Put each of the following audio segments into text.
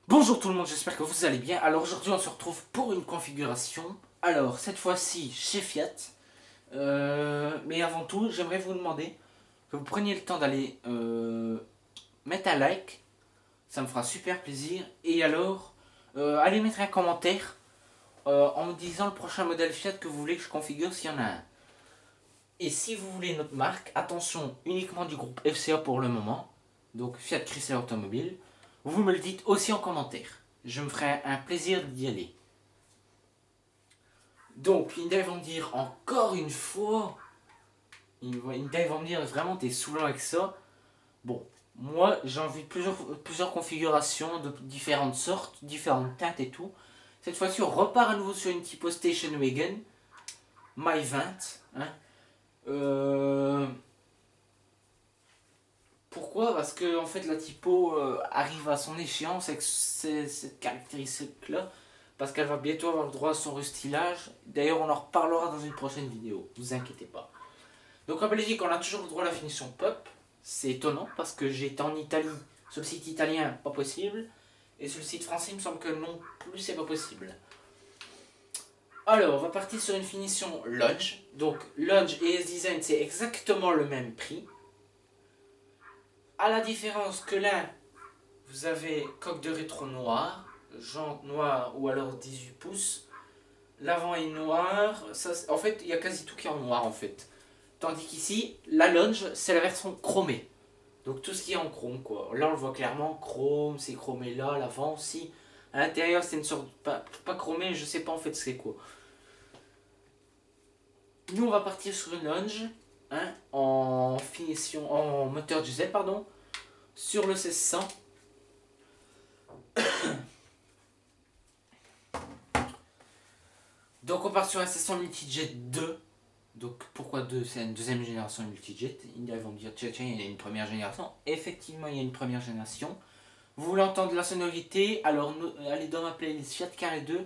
Bonjour tout le monde, j'espère que vous allez bien. Alors aujourd'hui on se retrouve pour une configuration. Alors cette fois-ci chez Fiat. Mais avant tout, j'aimerais vous demander que vous preniez le temps d'aller mettre un like. Ça me fera super plaisir. Et alors, allez mettre un commentaire en me disant le prochain modèle Fiat que vous voulez que je configure s'il y en a un. Et si vous voulez notre marque, attention, uniquement du groupe FCA pour le moment. Donc Fiat Chrysler Automobile. Vous me le dites aussi en commentaire. Je me ferai un plaisir d'y aller. Donc, Hyundai va me dire encore une fois. Hyundai va me dire vraiment t'es saoulant avec ça. Bon, moi j'ai envie de plusieurs configurations de différentes sortes, différentes teintes et tout. Cette fois-ci, on repart à nouveau sur une typo Station Wagon. My 20. Hein. Pourquoi? Parce que en fait la typo arrive à son échéance avec cette caractéristique là. Parce qu'elle va bientôt avoir le droit à son restylage. D'ailleurs on en reparlera dans une prochaine vidéo, vous inquiétez pas. Donc en Belgique on a toujours le droit à la finition pop. C'est étonnant parce que j'ai été en Italie. Sur le site italien, pas possible. Et sur le site français il me semble que non plus c'est pas possible. Alors on va partir sur une finition Lodge. Donc Lodge et S-Design c'est exactement le même prix. À la différence que là, vous avez coque de rétro noire, jante noire ou alors 18 pouces. L'avant est noir. Ça, en fait, il y a quasi tout qui est en noir en fait. Tandis qu'ici, la Lounge, c'est la version chromée. Donc tout ce qui est en chrome quoi. Là on le voit clairement, chrome, c'est chromé là, l'avant aussi. À l'intérieur c'est une sorte, pas chromé, je sais pas en fait c'est quoi. Nous on va partir sur une Lounge, hein, en finition, en moteur diesel pardon. Sur le 1600. Donc on part sur un 1600 Multijet 2. Donc pourquoi 2? C'est une deuxième génération Multijet. Ils vont me dire tiens, il y a une première génération. Effectivement il y a une première génération. Vous voulez entendre la sonorité? Alors allez dans ma playlist Fiat Carré 2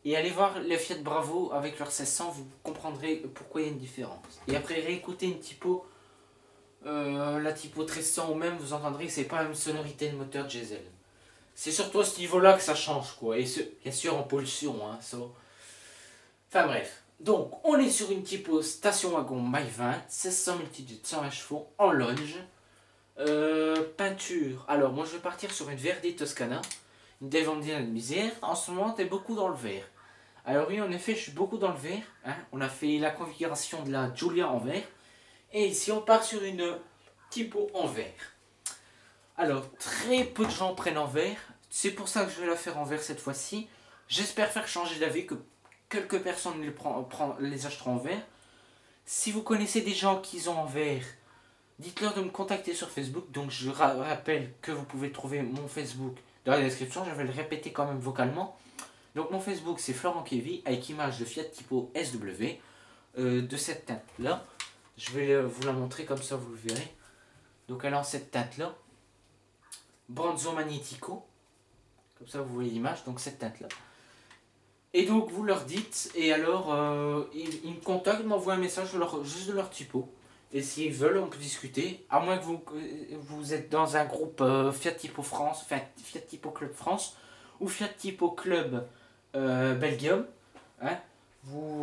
et allez voir les Fiat Bravo avec leur 1600. Vous comprendrez pourquoi il y a une différence. Et après réécoutez une typo. La typo 1300 ou même vous entendrez que c'est pas la même sonorité de moteur diesel. C'est surtout à ce niveau-là que ça change quoi. Et bien sûr en pollution. Hein, ça. Enfin bref. Donc on est sur une typo station wagon My 20, 1600 multijet 120 chevaux en Lounge. Peinture. Alors moi je vais partir sur une Verde Toscana. Une Devantine de misère. En ce moment t'es beaucoup dans le vert. Alors oui en effet je suis beaucoup dans le vert. Hein. On a fait la configuration de la Giulia en vert. Et ici on part sur une typo en vert. Alors très peu de gens prennent en vert. C'est pour ça que je vais la faire en vert cette fois-ci. J'espère faire changer d'avis, que quelques personnes les achèteront en vert. Si vous connaissez des gens qui ont en vert, dites-leur de me contacter sur Facebook. Donc je rappelle que vous pouvez trouver mon Facebook dans la description. Je vais le répéter quand même vocalement. Donc mon Facebook c'est Florent Kevy avec image de Fiat Typo SW de cette teinte là. Je vais vous la montrer comme ça vous le verrez. Donc elle a cette teinte là. Bronzo Magnetico. Comme ça vous voyez l'image. Donc cette teinte là. Et donc vous leur dites. Et alors ils me contactent, ils m'envoient un message juste de leur typo. Et s'ils veulent on peut discuter. À moins que vous êtes dans un groupe Fiat Typo France. Enfin Fiat Typo Club France. Ou Fiat Typo Club Belgium. Hein.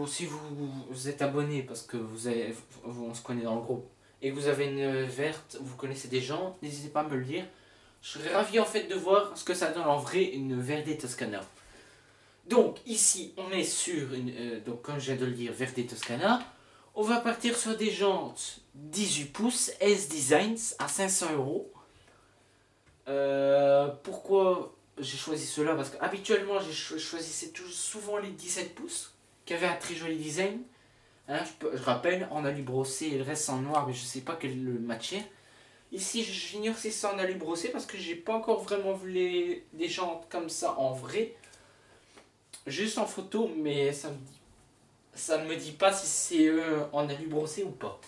Si vous êtes abonné parce que on se connaît dans le groupe et que vous avez une verte, vous connaissez des gens, n'hésitez pas à me le dire. Je serais ravi en fait de voir ce que ça donne en vrai une Verde Toscana. Donc ici on est sur une, donc comme je viens de le dire, Verde Toscana. On va partir sur des jantes 18 pouces S-Designs à 500 euros. Pourquoi j'ai choisi cela? Parce qu'habituellement je choisissais souvent les 17 pouces qui avait un très joli design. Hein, je rappelle, en alu brossé et le reste en noir, mais je sais pas quel le matcher. Ici, j'ignore si c'est en alu brossé parce que j'ai pas encore vraiment vu des jantes comme ça en vrai. Juste en photo, mais ça ne me dit pas si c'est en alu brossé ou pas.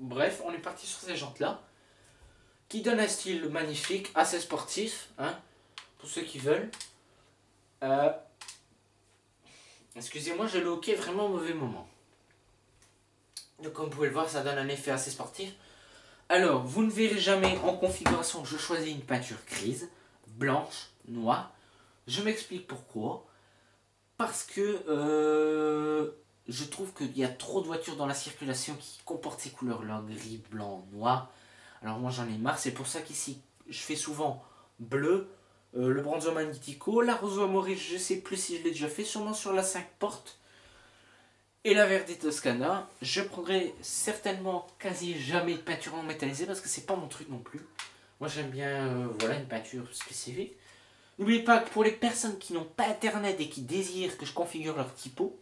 Bref, on est parti sur ces jantes là qui donnent un style magnifique, assez sportif, hein, pour ceux qui veulent. Excusez-moi, j'ai le hockey vraiment au mauvais moment. Donc comme vous pouvez le voir, ça donne un effet assez sportif. Alors, vous ne verrez jamais en configuration que je choisis une peinture grise, blanche, noire. Je m'explique pourquoi. Parce que je trouve qu'il y a trop de voitures dans la circulation qui comportent ces couleurs-là, gris, blanc, noir. Alors moi j'en ai marre, c'est pour ça qu'ici je fais souvent bleu, le Bronzo Magnetico, la Rosso Amore, je sais plus si je l'ai déjà fait, sûrement sur la 5 portes. Et la Verde Toscana, je prendrai certainement quasi jamais de peinture non métallisée parce que c'est pas mon truc non plus. Moi j'aime bien voilà, une peinture spécifique. N'oubliez pas que pour les personnes qui n'ont pas internet et qui désirent que je configure leur typo,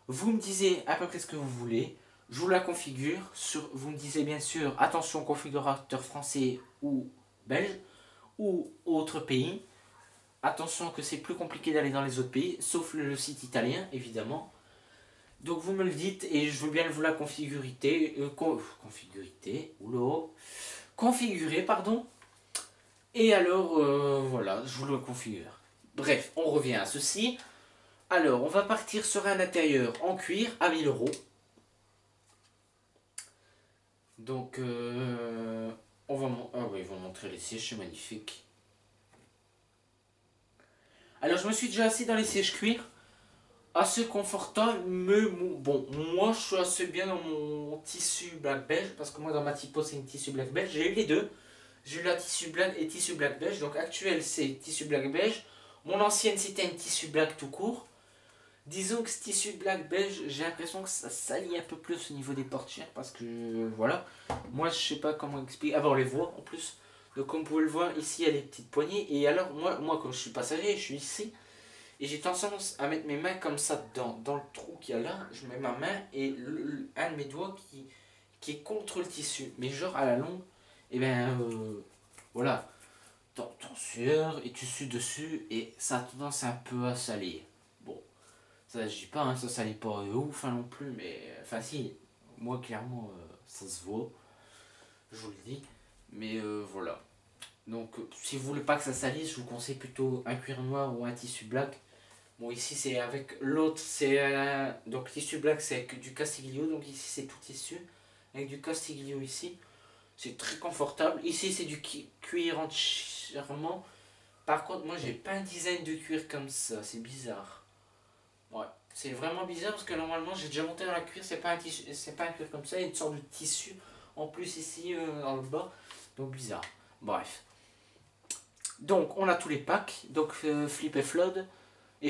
vous me disiez à peu près ce que vous voulez, je vous la configure, vous me disiez bien sûr, attention configurateur français ou belge, ou autre pays. Attention que c'est plus compliqué d'aller dans les autres pays, sauf le site italien évidemment. Donc vous me le dites et je veux bien vous la configurer, configurer, pardon. Et alors, voilà, je vous le configure. Bref, on revient à ceci. Alors, on va partir sur un intérieur en cuir à 1000 €. Donc, on va ils vont montrer les sièges, c'est magnifique. Alors, je me suis déjà assis dans les sièges cuir. Assez confortable, mais bon, moi je suis assez bien dans mon tissu black beige. Parce que moi, dans ma typo, c'est une tissu black beige. J'ai eu les deux. J'ai eu la tissu black et tissu black beige. Donc actuelle c'est tissu black beige. Mon ancienne c'était une tissu black tout court. Disons que ce tissu black beige, j'ai l'impression que ça salit un peu plus au niveau des portières. Parce que voilà, moi je sais pas comment expliquer. Ah bah on les voit en plus. Donc comme vous pouvez le voir ici il y a les petites poignées. Et alors moi comme je suis passager, je suis ici. Et j'ai tendance à mettre mes mains comme ça dans le trou qu'il y a là. Je mets ma main et un de mes doigts qui est contre le tissu. Mais genre à la longue. Et bien voilà, ton sueur et tu sues dessus et ça a tendance un peu à salir. Bon, ça je dis pas, hein, ça salit pas ouf hein, non plus, mais enfin si, moi clairement ça se voit, je vous le dis. Mais voilà, donc si vous voulez pas que ça salisse, je vous conseille plutôt un cuir noir ou un tissu black. Bon ici c'est avec l'autre, c'est donc tissu black c'est avec du Castiglio, donc ici c'est tout tissu, avec du Castiglio ici. C'est très confortable. Ici, c'est du cuir entièrement. Par contre, moi, j'ai pas un design de cuir comme ça. C'est bizarre. Ouais, c'est vraiment bizarre parce que normalement, j'ai déjà monté dans la cuir. C'est pas un tissu, c'est pas un cuir comme ça. Il y a une sorte de tissu en plus ici dans le bas. Donc bizarre. Bref. Donc, on a tous les packs. Donc, flip et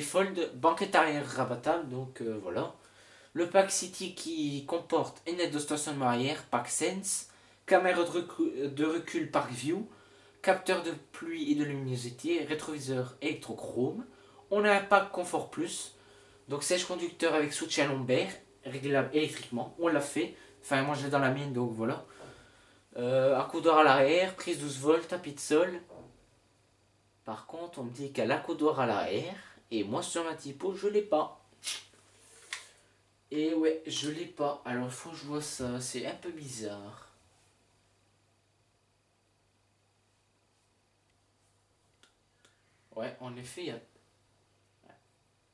fold, banquette arrière rabattable. Donc, voilà. Le pack City qui comporte une aide de stationnement arrière, pack Sense. Caméra de recul Park View, capteur de pluie et de luminosité, rétroviseur électrochrome. On a un pack Confort Plus, donc sèche-conducteur avec soutien lombaire, réglable électriquement. On l'a fait, enfin moi je l'ai dans la mienne donc voilà. Accoudoir à l'arrière, prise 12 volts, tapis de sol. Par contre on me dit qu'à l'accoudoir à l'arrière, et moi sur ma typo je l'ai pas. Et ouais, je l'ai pas, alors il faut que je vois ça, c'est un peu bizarre. Ouais, en effet, il y a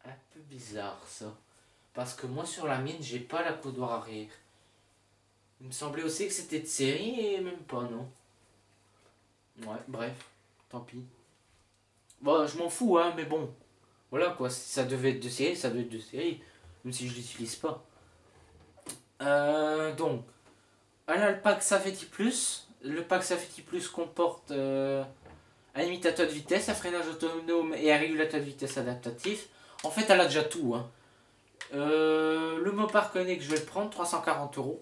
un peu bizarre ça. Parce que moi sur la mienne, j'ai pas la coudoir arrière. Il me semblait aussi que c'était de série et même pas, non. Ouais, bref, tant pis. Bon, je m'en fous, hein, mais bon. Voilà quoi, si ça devait être de série, ça doit être de série. Même si je l'utilise pas. Donc, alors le pack Safety Plus. Le pack Safety Plus comporte un imitateur de vitesse, un freinage autonome et un régulateur de vitesse adaptatif. En fait, elle a déjà tout. Hein. Le Mopar Connect, je vais le prendre, 340 €.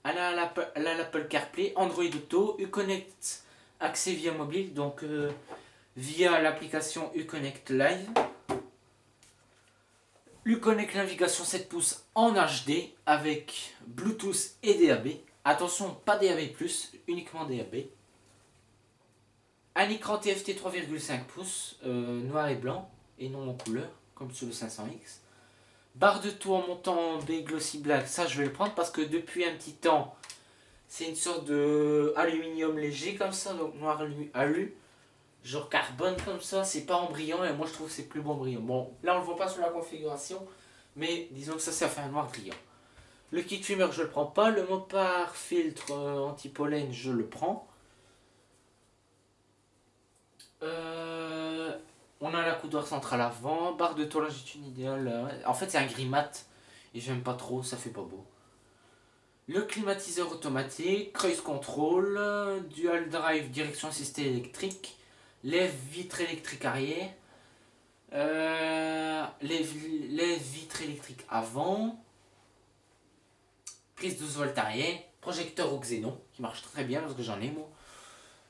Elle a l'Apple CarPlay, Android Auto, Uconnect accès via mobile, donc via l'application Uconnect Live. Uconnect navigation 7 pouces en HD avec Bluetooth et DAB. Attention, pas DAB+, uniquement DAB. Un écran TFT 3,5 pouces, noir et blanc, et non en couleur, comme sur le 500X. Barre de tour en montant B Glossy Black, ça je vais le prendre parce que depuis un petit temps, c'est une sorte de aluminium léger comme ça, donc noir alu. Genre carbone comme ça, c'est pas en brillant et moi je trouve que c'est plus bon brillant. Bon, là on le voit pas sur la configuration, mais disons que ça fait un noir brillant. Le kit fumeur, je le prends pas. Le Mopar filtre anti-pollen, je le prends. Euh, on a la coudoir centrale avant. Barre de toile longitude idéale. En fait, c'est un gris mat. Et j'aime pas trop, ça fait pas beau. Le climatiseur automatique, cruise control, dual drive direction assistée électrique, lève vitre électrique arrière, lève vitre électrique avant, prise 12 volts arrière, projecteur au xénon qui marche très bien parce que j'en ai moi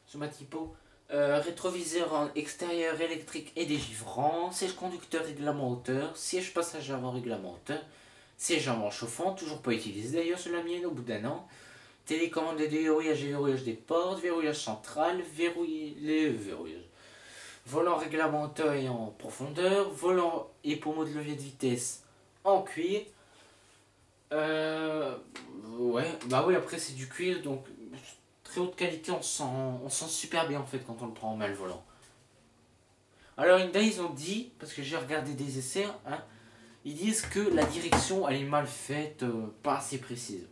sur ma typo, rétroviseur en extérieur électrique et dégivrant, siège conducteur règlement hauteur, siège passager avant règlement hauteur, siège avant chauffant, toujours pas utilisé d'ailleurs sur la mienne au bout d'un an. Télécommande de déverrouillage et verrouillage des portes, verrouillage central, verrouillage. Volant réglementaire et en profondeur, volant et pommeau de levier de vitesse en cuir. Ouais, bah oui, après c'est du cuir, donc très haute qualité, on sent super bien en fait quand on le prend en main le volant. Alors Hyundai ils ont dit, parce que j'ai regardé des essais, hein, ils disent que la direction elle est mal faite, pas assez précise.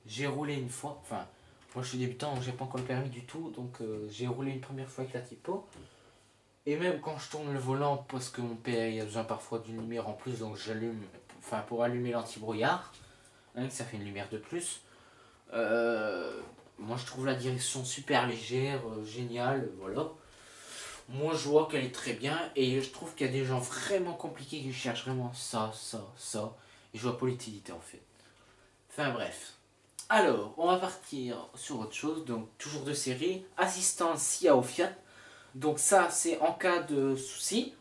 J'ai roulé une fois, enfin, moi je suis débutant, j'ai pas encore le permis du tout, donc j'ai roulé une première fois avec la typo. Et même quand je tourne le volant, parce que mon père il a besoin parfois d'une lumière en plus, donc j'allume, enfin pour allumer l'anti-brouillard, hein, que ça fait une lumière de plus. Moi je trouve la direction super légère, géniale, voilà. Moi je vois qu'elle est très bien, et je trouve qu'il y a des gens vraiment compliqués qui cherchent vraiment ça, ça, ça, et je vois pas l'utilité en fait. Enfin bref. Alors, on va partir sur autre chose, donc toujours de série, assistance SIA au Fiat. Donc ça, c'est en cas de souci.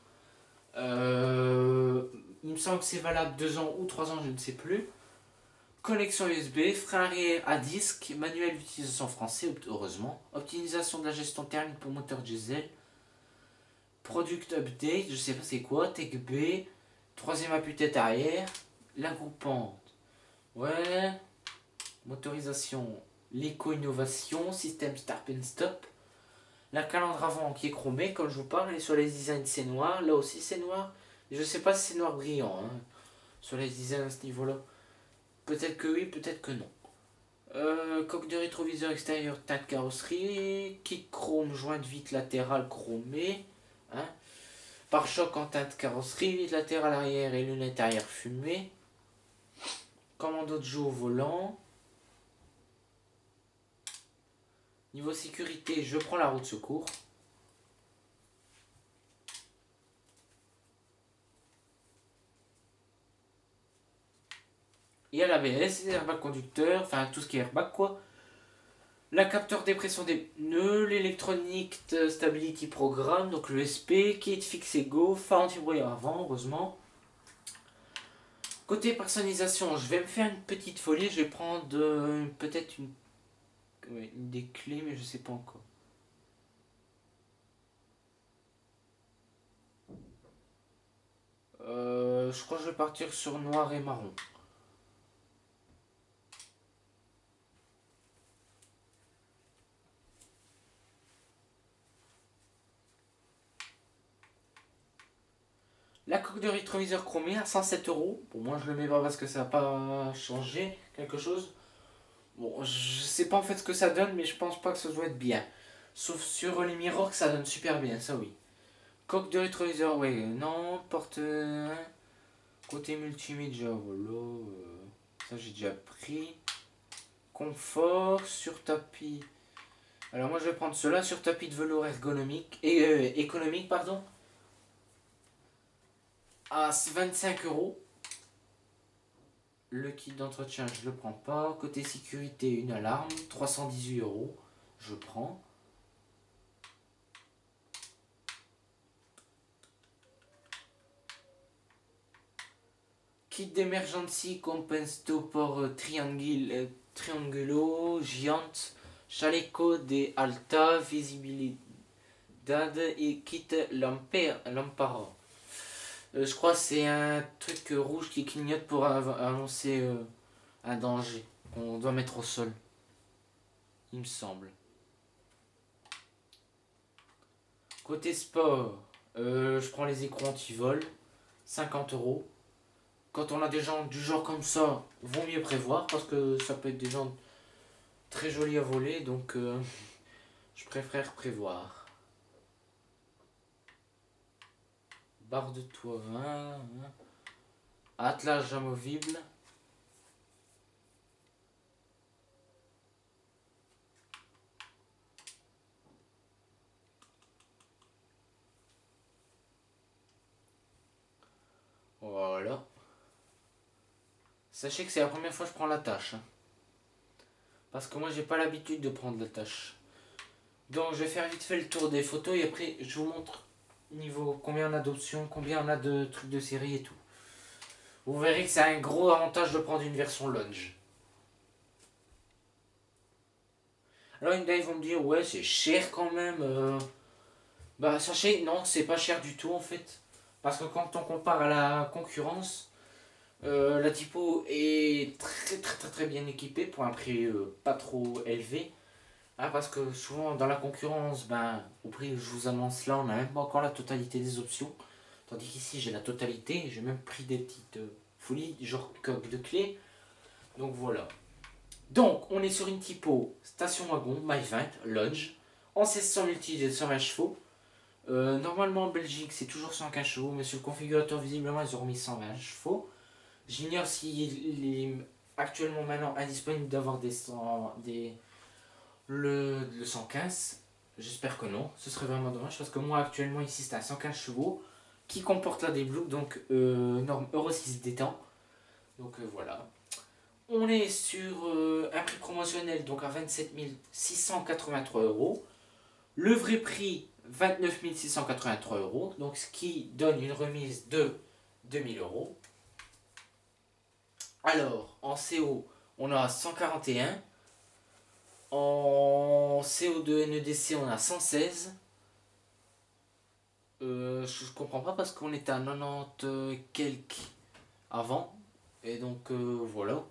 Il me semble que c'est valable 2 ans ou 3 ans, je ne sais plus. Connexion USB, frein arrière à disque, manuel d'utilisation français, heureusement. Optimisation de la gestion thermique pour moteur diesel. Product update, je sais pas c'est quoi. Tech B, troisième appui-tête arrière. La groupante. Ouais. Motorisation, l'éco-innovation, système start and stop. La calandre avant qui est chromée, comme je vous parle, et sur les designs c'est noir. Là aussi c'est noir. Je sais pas si c'est noir brillant hein, sur les designs à ce niveau-là. Peut-être que oui, peut-être que non. Coque de rétroviseur extérieur, teinte carrosserie. Kit chrome, joint de vitre latérale chromée. Hein. Pare-choc en teinte carrosserie, vitre latérale arrière et lunettes arrière fumées. Commando de jeu au volant. Niveau sécurité, je prends la roue de secours. Il y a l'ABS, les airbags conducteurs, enfin tout ce qui est airbag quoi. La capteur de pression des pneus, l'électronique stability program, donc l'ESP, kit fixe et go, phare anti-brouillard avant, heureusement. Côté personnalisation, je vais me faire une petite folie, je vais prendre peut-être une des clés, mais je sais pas encore. Je crois que je vais partir sur noir et marron. La coque de rétroviseur chromée à 107 euros. Bon, moi je le mets pas parce que ça n'a pas changé quelque chose. Bon, je sais pas en fait ce que ça donne, mais je pense pas que ça doit être bien. Sauf sur les miroirs, ça donne super bien, ça oui. Coque de rétroviseur, ouais, non. Porte. Côté multimédia, voilà. Ça j'ai déjà pris. Confort, sur tapis. Alors moi je vais prendre cela sur tapis de velours ergonomique. Et économique, pardon. À 25 euros. Le kit d'entretien, je le prends pas. Côté sécurité, une alarme, 318 euros. Je prends. Kit d'emergency compensto por triangulo, giant, chaleco de alta visibilidad et kit lampara. Je crois que c'est un truc rouge qui clignote pour annoncer un danger qu'on doit mettre au sol. Il me semble. Côté sport, je prends les écrans anti-vol, 50 euros. quand on a des gens du genre comme ça, vaut mieux prévoir parce que ça peut être des gens très jolis à voler, donc je préfère prévoir. Barre de toit, attelage amovible. Voilà. Sachez que c'est la première fois que je prends la tâche. Parce que moi j'ai pas l'habitude de prendre la tâche. Donc je vais faire vite fait le tour des photos et après je vous montre niveau combien on a d'options, combien on a de trucs de série et tout. Vous verrez que c'est un gros avantage de prendre une version Lunge. Alors ils vont me dire ouais c'est cher quand même. Bah sachez non c'est pas cher du tout en fait. Parce que quand on compare à la concurrence, la typo est très bien équipée pour un prix pas trop élevé. Ah, parce que souvent dans la concurrence, ben, au prix que je vous annonce là, on n'a même pas encore la totalité des options. Tandis qu'ici j'ai la totalité, j'ai même pris des petites folies, genre coque de clé. Donc voilà. Donc on est sur une typo station wagon, My 20, Lodge, en 1600 multi de 120 chevaux. Normalement en Belgique c'est toujours 115 chevaux, mais sur le configurateur visiblement ils ont remis 120 chevaux. J'ignore s'il est actuellement maintenant indisponible d'avoir le 115. J'espère que non, ce serait vraiment dommage parce que moi actuellement ici c'est un 115 chevaux qui comporte la D-Blue, donc norme Euro 6 détend. Donc voilà. On est sur un prix promotionnel donc à 27 683 euros. Le vrai prix 29 683 euros, donc ce qui donne une remise de 2000 euros. Alors en CO on a 141. En CO2 NEDC, on a 116. Je comprends pas parce qu'on était à 90 quelques avant. Et donc voilà.